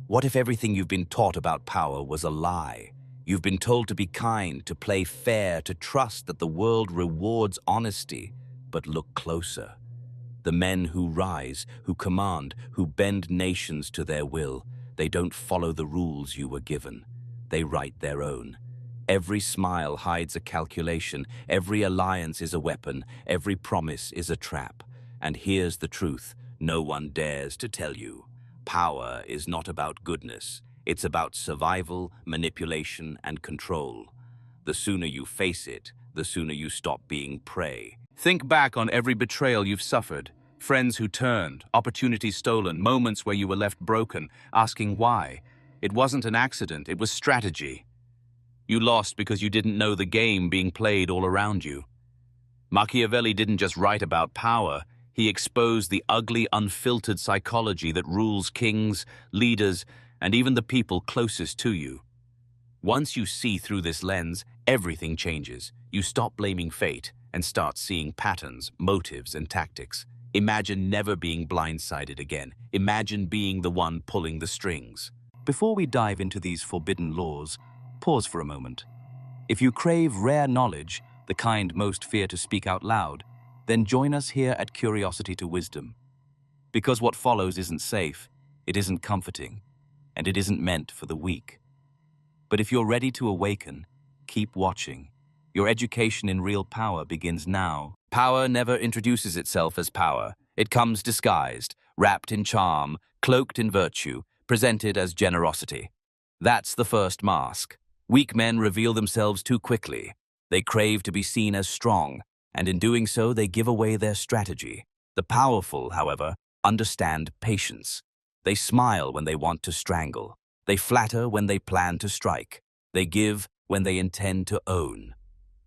What if everything you've been taught about power was a lie? You've been told to be kind, to play fair, to trust that the world rewards honesty. But look closer. The men who rise, who command, who bend nations to their will, they don't follow the rules you were given. They write their own. Every smile hides a calculation, every alliance is a weapon, every promise is a trap. And here's the truth no one dares to tell you. Power is not about goodness. It's about survival, manipulation, and control. The sooner you face it, the sooner you stop being prey. Think back on every betrayal you've suffered. Friends who turned, opportunities stolen, moments where you were left broken, asking why. It wasn't an accident, it was strategy. You lost because you didn't know the game being played all around you. Machiavelli didn't just write about power, he exposed the ugly, unfiltered psychology that rules kings, leaders, and even the people closest to you. Once you see through this lens, everything changes. You stop blaming fate and start seeing patterns, motives, and tactics. Imagine never being blindsided again. Imagine being the one pulling the strings. Before we dive into these forbidden laws, pause for a moment. If you crave rare knowledge, the kind most fear to speak out loud, then join us here at Curiosity to Wisdom. Because what follows isn't safe, it isn't comforting, and it isn't meant for the weak. But if you're ready to awaken, keep watching. Your education in real power begins now. Power never introduces itself as power. It comes disguised, wrapped in charm, cloaked in virtue, presented as generosity. That's the first mask. Weak men reveal themselves too quickly. They crave to be seen as strong, and in doing so they give away their strategy. The powerful, however, understand patience. They smile when they want to strangle. They flatter when they plan to strike. They give when they intend to own.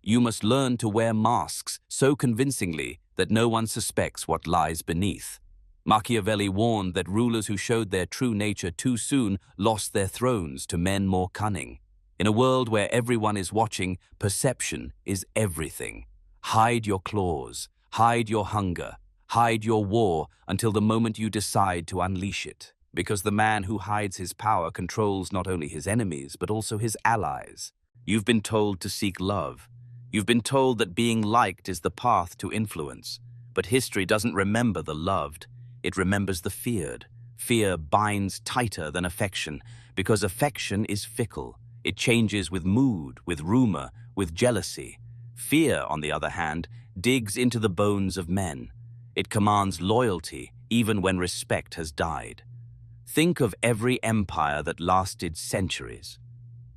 You must learn to wear masks so convincingly that no one suspects what lies beneath. Machiavelli warned that rulers who showed their true nature too soon lost their thrones to men more cunning. In a world where everyone is watching, perception is everything. Hide your claws, hide your hunger, hide your war until the moment you decide to unleash it. Because the man who hides his power controls not only his enemies, but also his allies. You've been told to seek love. You've been told that being liked is the path to influence. But history doesn't remember the loved. It remembers the feared. Fear binds tighter than affection, because affection is fickle. It changes with mood, with rumor, with jealousy. Fear, on the other hand, digs into the bones of men. It commands loyalty, even when respect has died. Think of every empire that lasted centuries.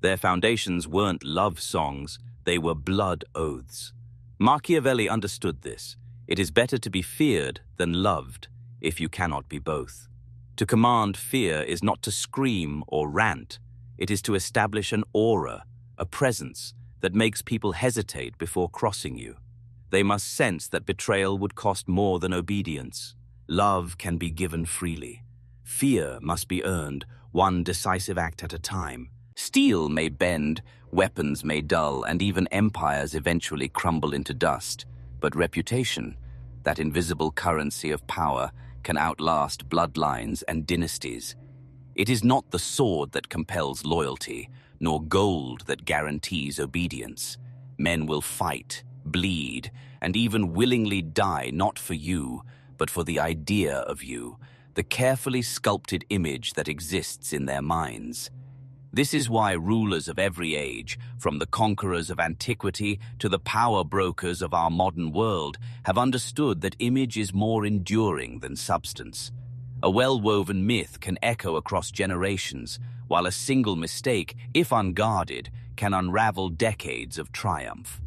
Their foundations weren't love songs, they were blood oaths. Machiavelli understood this. It is better to be feared than loved, if you cannot be both. To command fear is not to scream or rant. It is to establish an aura, a presence, that makes people hesitate before crossing you. They must sense that betrayal would cost more than obedience. Love can be given freely. Fear must be earned, one decisive act at a time. Steel may bend, weapons may dull, and even empires eventually crumble into dust. But reputation, that invisible currency of power, can outlast bloodlines and dynasties. It is not the sword that compels loyalty, nor gold that guarantees obedience. Men will fight, bleed, and even willingly die not for you, but for the idea of you, the carefully sculpted image that exists in their minds. This is why rulers of every age, from the conquerors of antiquity to the power brokers of our modern world, have understood that image is more enduring than substance. A well-woven myth can echo across generations, while a single mistake, if unguarded, can unravel decades of triumph.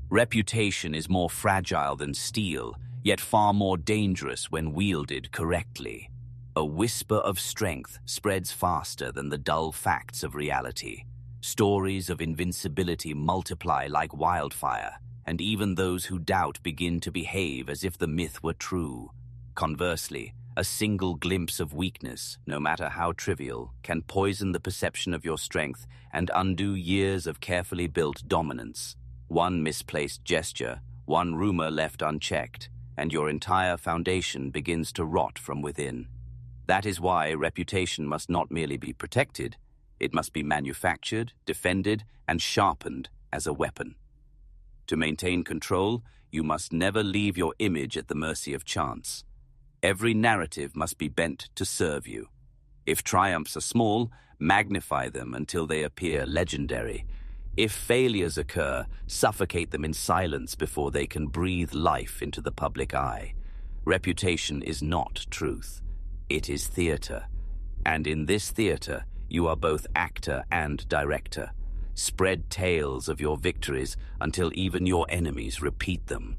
Reputation is more fragile than steel, yet far more dangerous when wielded correctly. A whisper of strength spreads faster than the dull facts of reality. Stories of invincibility multiply like wildfire, and even those who doubt begin to behave as if the myth were true. Conversely, a single glimpse of weakness, no matter how trivial, can poison the perception of your strength and undo years of carefully built dominance. One misplaced gesture, one rumor left unchecked, and your entire foundation begins to rot from within. That is why reputation must not merely be protected, it must be manufactured, defended, and sharpened as a weapon. To maintain control, you must never leave your image at the mercy of chance. Every narrative must be bent to serve you. If triumphs are small, magnify them until they appear legendary. If failures occur, suffocate them in silence before they can breathe life into the public eye. Reputation is not truth. It is theater. And in this theater, you are both actor and director. Spread tales of your victories until even your enemies repeat them.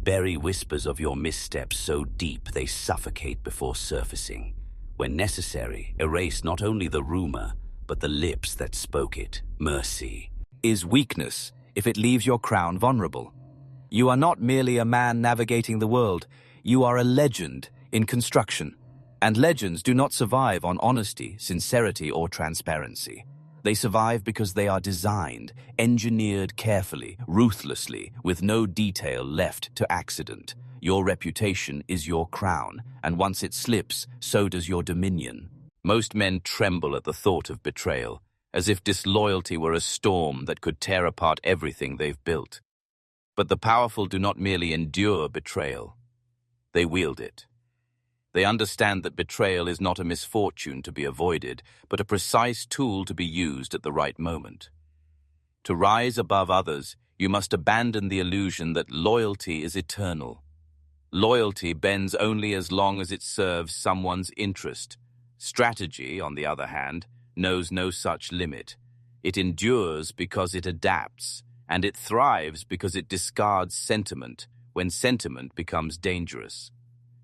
Bury whispers of your missteps so deep they suffocate before surfacing. When necessary, erase not only the rumor, but the lips that spoke it. Mercy is weakness if it leaves your crown vulnerable. You are not merely a man navigating the world, you are a legend in construction. And legends do not survive on honesty, sincerity, or transparency. They survive because they are designed, engineered carefully, ruthlessly, with no detail left to accident. Your reputation is your crown, and once it slips, so does your dominion. Most men tremble at the thought of betrayal, as if disloyalty were a storm that could tear apart everything they've built. But the powerful do not merely endure betrayal, they wield it. They understand that betrayal is not a misfortune to be avoided, but a precise tool to be used at the right moment. To rise above others, you must abandon the illusion that loyalty is eternal. Loyalty bends only as long as it serves someone's interest. Strategy, on the other hand, knows no such limit. It endures because it adapts, and it thrives because it discards sentiment when sentiment becomes dangerous.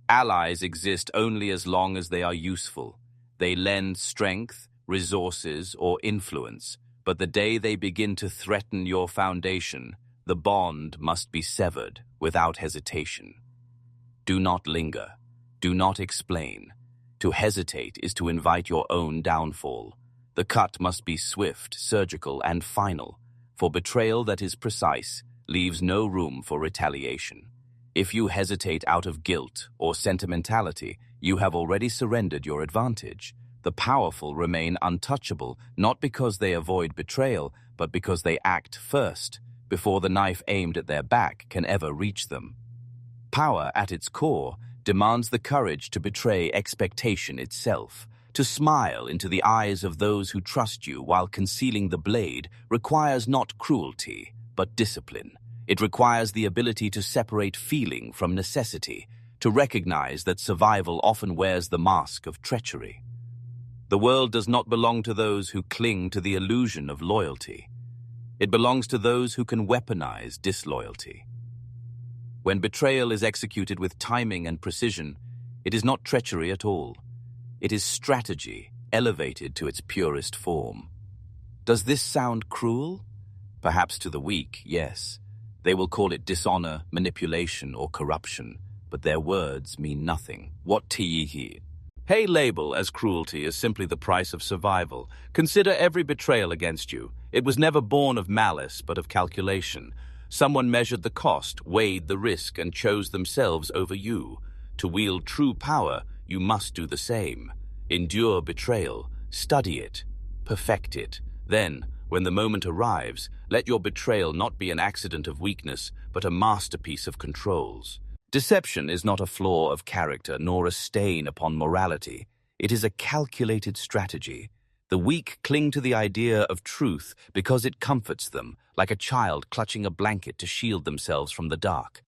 Allies exist only as long as they are useful. They lend strength, resources, or influence, but the day they begin to threaten your foundation, the bond must be severed without hesitation. Do not linger. Do not explain. To hesitate is to invite your own downfall. The cut must be swift, surgical, and final, for betrayal that is precise leaves no room for retaliation. If you hesitate out of guilt or sentimentality, you have already surrendered your advantage. The powerful remain untouchable, not because they avoid betrayal, but because they act first, before the knife aimed at their back can ever reach them. Power, at its core, demands the courage to betray expectation itself. To smile into the eyes of those who trust you while concealing the blade requires not cruelty, but discipline. It requires the ability to separate feeling from necessity, to recognize that survival often wears the mask of treachery. The world does not belong to those who cling to the illusion of loyalty. It belongs to those who can weaponize disloyalty. When betrayal is executed with timing and precision, it is not treachery at all. It is strategy elevated to its purest form. Does this sound cruel? Perhaps to the weak, yes. They will call it dishonor, manipulation, or corruption, but their words mean nothing. What tihi? Pay label as cruelty is simply the price of survival. Consider every betrayal against you. It was never born of malice, but of calculation. Someone measured the cost, weighed the risk, and chose themselves over you. To wield true power, you must do the same. Endure betrayal, study it, perfect it. Then, when the moment arrives, let your betrayal not be an accident of weakness, but a masterpiece of controls. Deception is not a flaw of character nor a stain upon morality. It is a calculated strategy. The weak cling to the idea of truth because it comforts them, like a child clutching a blanket to shield themselves from the dark.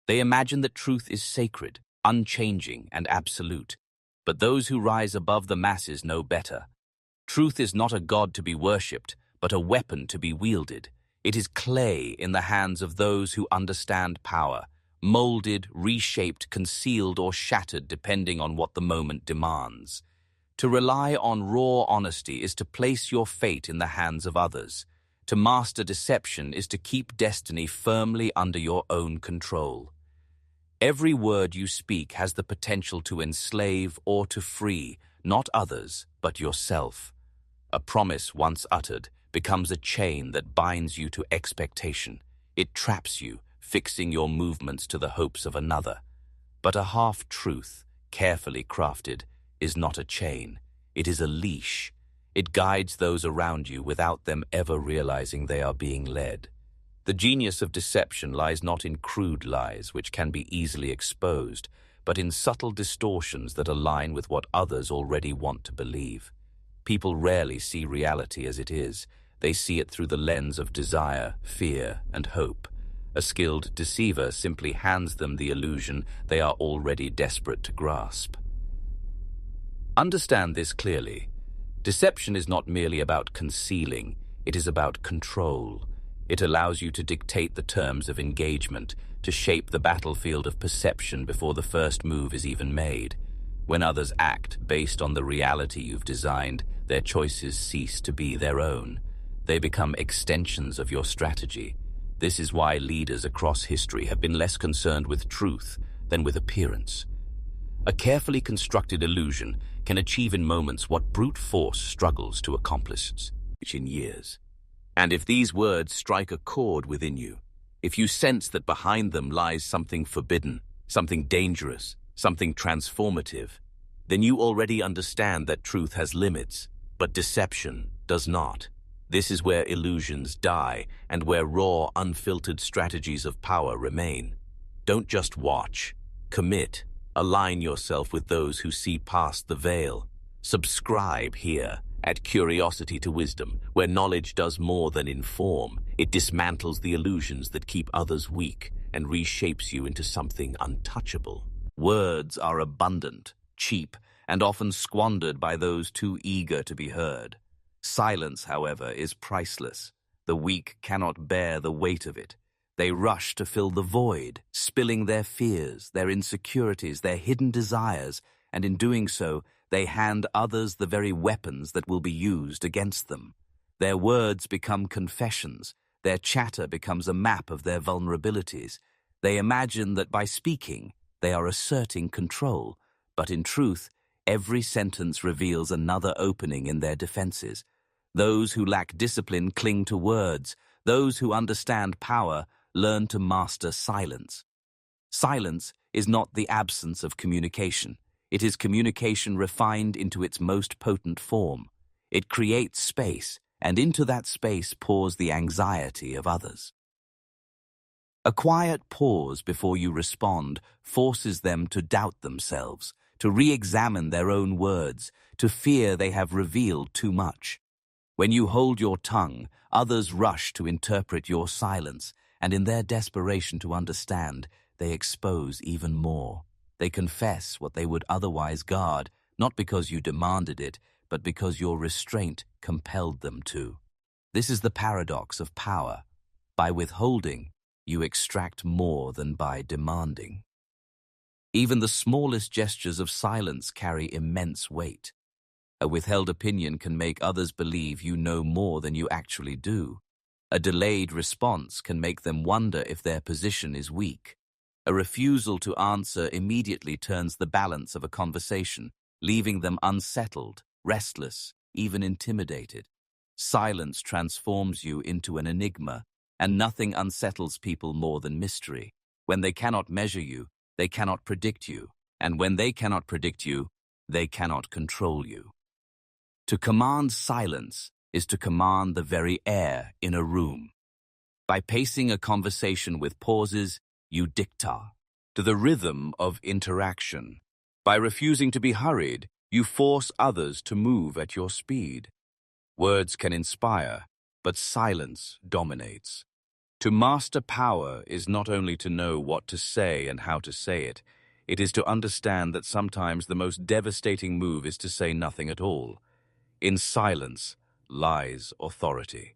They imagine that truth is sacred, unchanging, and absolute. But those who rise above the masses know better. Truth is not a god to be worshipped, but a weapon to be wielded. It is clay in the hands of those who understand power, molded, reshaped, concealed, or shattered depending on what the moment demands. To rely on raw honesty is to place your fate in the hands of others. To master deception is to keep destiny firmly under your own control. Every word you speak has the potential to enslave or to free, not others, but yourself. A promise once uttered becomes a chain that binds you to expectation. It traps you, fixing your movements to the hopes of another. But a half-truth, carefully crafted, is not a chain, it is a leash. It guides those around you without them ever realizing they are being led. The genius of deception lies not in crude lies, which can be easily exposed, but in subtle distortions that align with what others already want to believe. People rarely see reality as it is. They see it through the lens of desire, fear, and hope. A skilled deceiver simply hands them the illusion they are already desperate to grasp. Understand this clearly. Deception is not merely about concealing, it is about control. It allows you to dictate the terms of engagement, to shape the battlefield of perception before the first move is even made. When others act based on the reality you've designed, their choices cease to be their own. They become extensions of your strategy. This is why leaders across history have been less concerned with truth than with appearance. A carefully constructed illusion can achieve in moments what brute force struggles to accomplish in years. And if these words strike a chord within you, if you sense that behind them lies something forbidden, something dangerous, something transformative, then you already understand that truth has limits, but deception does not. This is where illusions die and where raw, unfiltered strategies of power remain. Don't just watch. Commit. Align yourself with those who see past the veil. Subscribe here at Curiosity to Wisdom, where knowledge does more than inform. It dismantles the illusions that keep others weak and reshapes you into something untouchable. Words are abundant, cheap, and often squandered by those too eager to be heard. Silence, however, is priceless. The weak cannot bear the weight of it. They rush to fill the void, spilling their fears, their insecurities, their hidden desires, and in doing so, they hand others the very weapons that will be used against them. Their words become confessions. Their chatter becomes a map of their vulnerabilities. They imagine that by speaking, they are asserting control, but in truth, every sentence reveals another opening in their defenses. Those who lack discipline cling to words. Those who understand power learn to master silence. Silence is not the absence of communication. It is communication refined into its most potent form. It creates space, and into that space pours the anxiety of others. A quiet pause before you respond forces them to doubt themselves, to re-examine their own words, to fear they have revealed too much. When you hold your tongue, others rush to interpret your silence, and in their desperation to understand, they expose even more. They confess what they would otherwise guard, not because you demanded it, but because your restraint compelled them to. This is the paradox of power. By withholding, you extract more than by demanding. Even the smallest gestures of silence carry immense weight. A withheld opinion can make others believe you know more than you actually do. A delayed response can make them wonder if their position is weak. A refusal to answer immediately turns the balance of a conversation, leaving them unsettled, restless, even intimidated. Silence transforms you into an enigma, and nothing unsettles people more than mystery. When they cannot measure you, they cannot predict you, and when they cannot predict you, they cannot control you. To command silence is to command the very air in a room. By pacing a conversation with pauses, you dictate to the rhythm of interaction. By refusing to be hurried, you force others to move at your speed. Words can inspire, but silence dominates. To master power is not only to know what to say and how to say it, it is to understand that sometimes the most devastating move is to say nothing at all. In silence lies authority.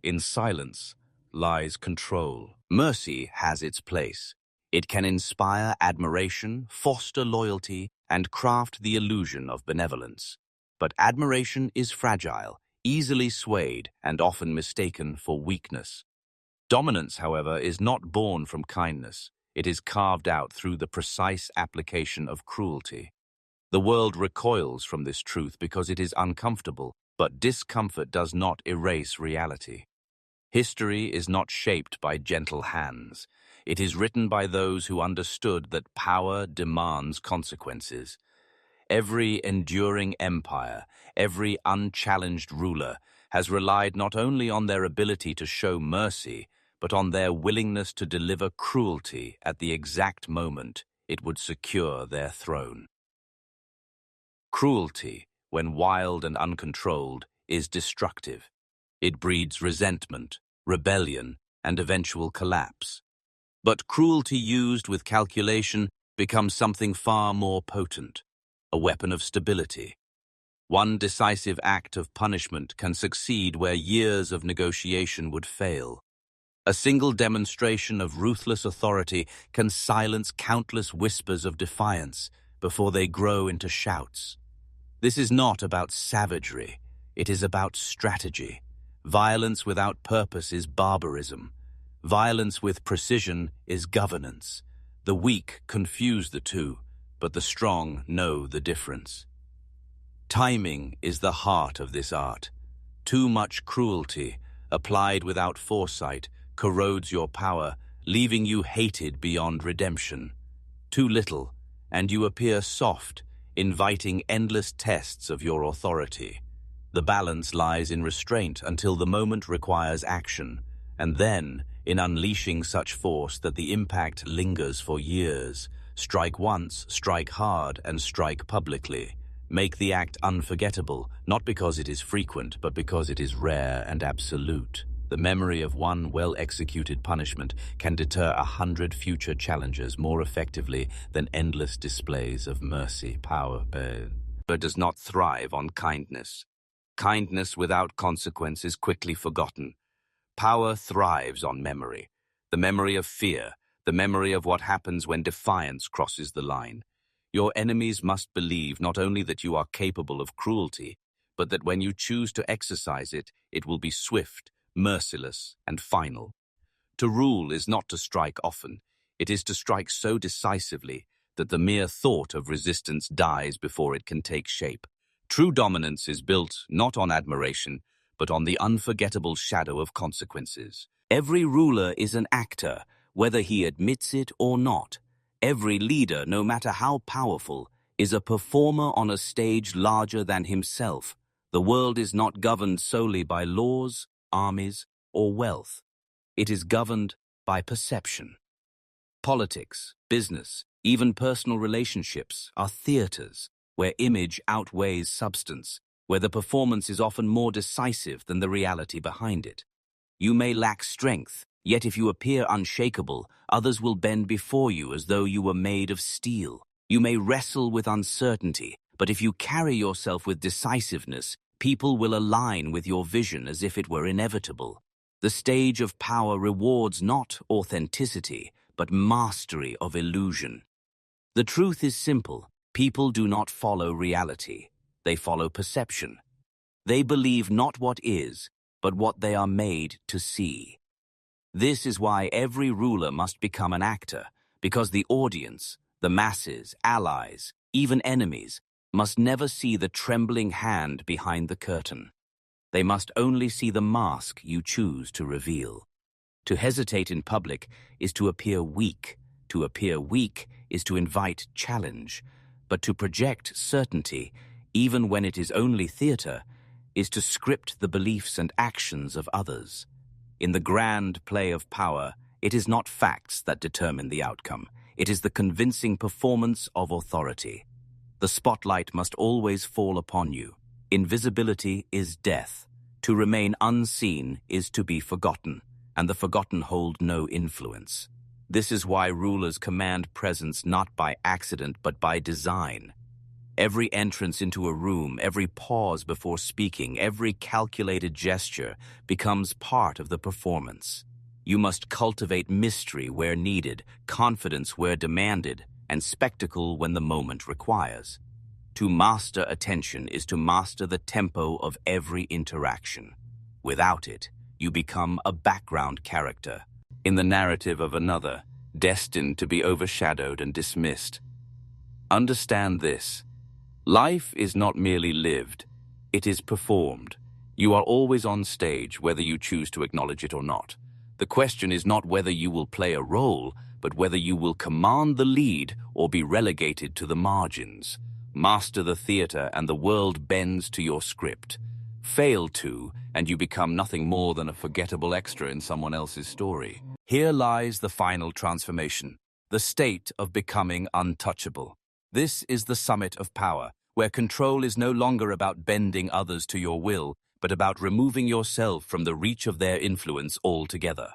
In silence lies control. Mercy has its place. It can inspire admiration, foster loyalty, and craft the illusion of benevolence. But admiration is fragile, easily swayed, and often mistaken for weakness. Dominance, however, is not born from kindness. It is carved out through the precise application of cruelty. The world recoils from this truth because it is uncomfortable, but discomfort does not erase reality. History is not shaped by gentle hands. It is written by those who understood that power demands consequences. Every enduring empire, every unchallenged ruler has relied not only on their ability to show mercy, but on their willingness to deliver cruelty at the exact moment it would secure their throne. Cruelty, when wild and uncontrolled, is destructive. It breeds resentment, rebellion, and eventual collapse. But cruelty used with calculation becomes something far more potent, a weapon of stability. One decisive act of punishment can succeed where years of negotiation would fail. A single demonstration of ruthless authority can silence countless whispers of defiance before they grow into shouts. This is not about savagery, it is about strategy. Violence without purpose is barbarism. Violence with precision is governance. The weak confuse the two, but the strong know the difference. Timing is the heart of this art. Too much cruelty, applied without foresight, corrodes your power, leaving you hated beyond redemption. Too little, and you appear soft, inviting endless tests of your authority. The balance lies in restraint until the moment requires action, and then in unleashing such force that the impact lingers for years. Strike once, strike hard, and strike publicly. Make the act unforgettable, not because it is frequent, but because it is rare and absolute. The memory of one well-executed punishment can deter 100 future challenges more effectively than endless displays of mercy. Power does not thrive on kindness. Kindness without consequence is quickly forgotten. Power thrives on memory. The memory of fear, the memory of what happens when defiance crosses the line. Your enemies must believe not only that you are capable of cruelty, but that when you choose to exercise it, it will be swift, merciless, and final. To rule is not to strike often. It is to strike so decisively that the mere thought of resistance dies before it can take shape. True dominance is built not on admiration, but on the unforgettable shadow of consequences. Every ruler is an actor, whether he admits it or not. Every leader, no matter how powerful, is a performer on a stage larger than himself. The world is not governed solely by laws, armies, or wealth. It is governed by perception. Politics, business, even personal relationships are theaters where image outweighs substance, where the performance is often more decisive than the reality behind it. You may lack strength, yet if you appear unshakable, others will bend before you as though you were made of steel. You may wrestle with uncertainty, but if you carry yourself with decisiveness, people will align with your vision as if it were inevitable. The stage of power rewards not authenticity, but mastery of illusion. The truth is simple. People do not follow reality. They follow perception. They believe not what is, but what they are made to see. This is why every ruler must become an actor, because the audience, the masses, allies, even enemies, must never see the trembling hand behind the curtain. They must only see the mask you choose to reveal. To hesitate in public is to appear weak. To appear weak is to invite challenge. But to project certainty, even when it is only theater, is to script the beliefs and actions of others. In the grand play of power, it is not facts that determine the outcome. It is the convincing performance of authority. The spotlight must always fall upon you. Invisibility is death. To remain unseen is to be forgotten, and the forgotten hold no influence. This is why rulers command presence not by accident but by design. Every entrance into a room, every pause before speaking, every calculated gesture becomes part of the performance. You must cultivate mystery where needed, confidence where demanded, and spectacle when the moment requires. To master attention is to master the tempo of every interaction. Without it, you become a background character in the narrative of another, destined to be overshadowed and dismissed. Understand this. Life is not merely lived, it is performed. You are always on stage, whether you choose to acknowledge it or not. The question is not whether you will play a role, but whether you will command the lead or be relegated to the margins. Master the theater and the world bends to your script. Fail to, and you become nothing more than a forgettable extra in someone else's story. Here lies the final transformation, the state of becoming untouchable. This is the summit of power, where control is no longer about bending others to your will, but about removing yourself from the reach of their influence altogether.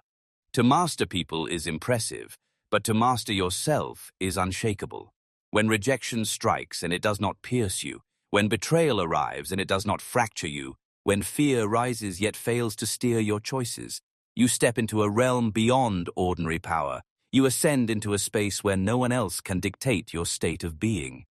To master people is impressive, but to master yourself is unshakable. When rejection strikes and it does not pierce you, when betrayal arrives and it does not fracture you, when fear rises yet fails to steer your choices, you step into a realm beyond ordinary power. You ascend into a space where no one else can dictate your state of being.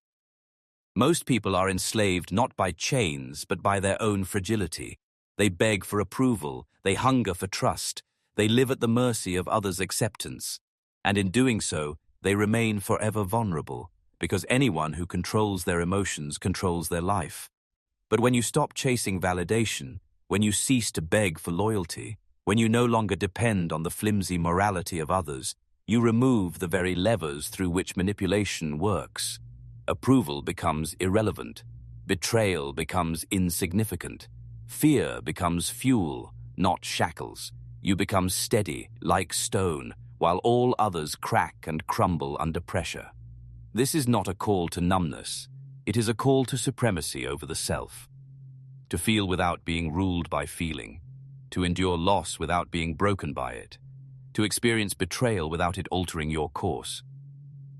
Most people are enslaved not by chains, but by their own fragility. They beg for approval, they hunger for trust, they live at the mercy of others' acceptance. And in doing so, they remain forever vulnerable, because anyone who controls their emotions controls their life. But when you stop chasing validation, when you cease to beg for loyalty, when you no longer depend on the flimsy morality of others, you remove the very levers through which manipulation works. Approval becomes irrelevant. Betrayal becomes insignificant. Fear becomes fuel, not shackles. You become steady, like stone, while all others crack and crumble under pressure. This is not a call to numbness. It is a call to supremacy over the self. To feel without being ruled by feeling. To endure loss without being broken by it. To experience betrayal without it altering your course.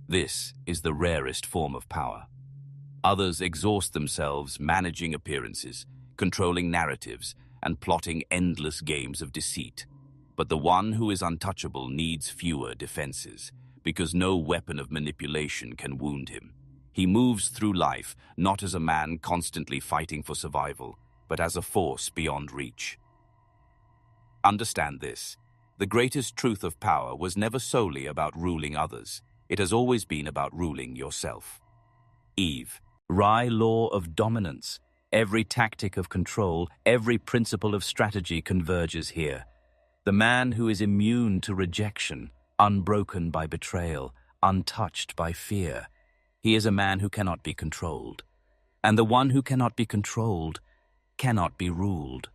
This is the rarest form of power. Others exhaust themselves managing appearances, controlling narratives, and plotting endless games of deceit. But the one who is untouchable needs fewer defenses, because no weapon of manipulation can wound him. He moves through life not as a man constantly fighting for survival, but as a force beyond reach. Understand this. The greatest truth of power was never solely about ruling others. It has always been about ruling yourself. Eve. Wry law of dominance. Every tactic of control, every principle of strategy converges here. The man who is immune to rejection, unbroken by betrayal, untouched by fear. He is a man who cannot be controlled. And the one who cannot be controlled cannot be ruled.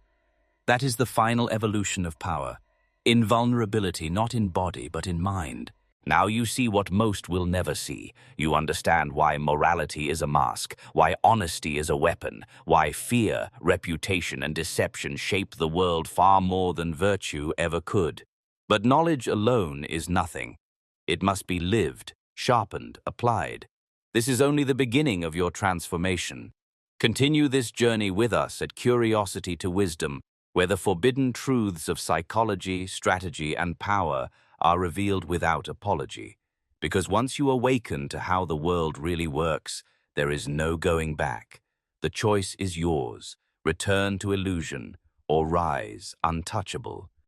That is the final evolution of power. Invulnerability not in body but in mind. Now you see what most will never see. You understand why morality is a mask, why honesty is a weapon, why fear, reputation, and deception shape the world far more than virtue ever could. But knowledge alone is nothing. It must be lived, sharpened, applied. This is only the beginning of your transformation. Continue this journey with us at Curiosity to Wisdom, where the forbidden truths of psychology, strategy, and power are revealed without apology. Because once you awaken to how the world really works, there is no going back. The choice is yours. Return to illusion or rise untouchable.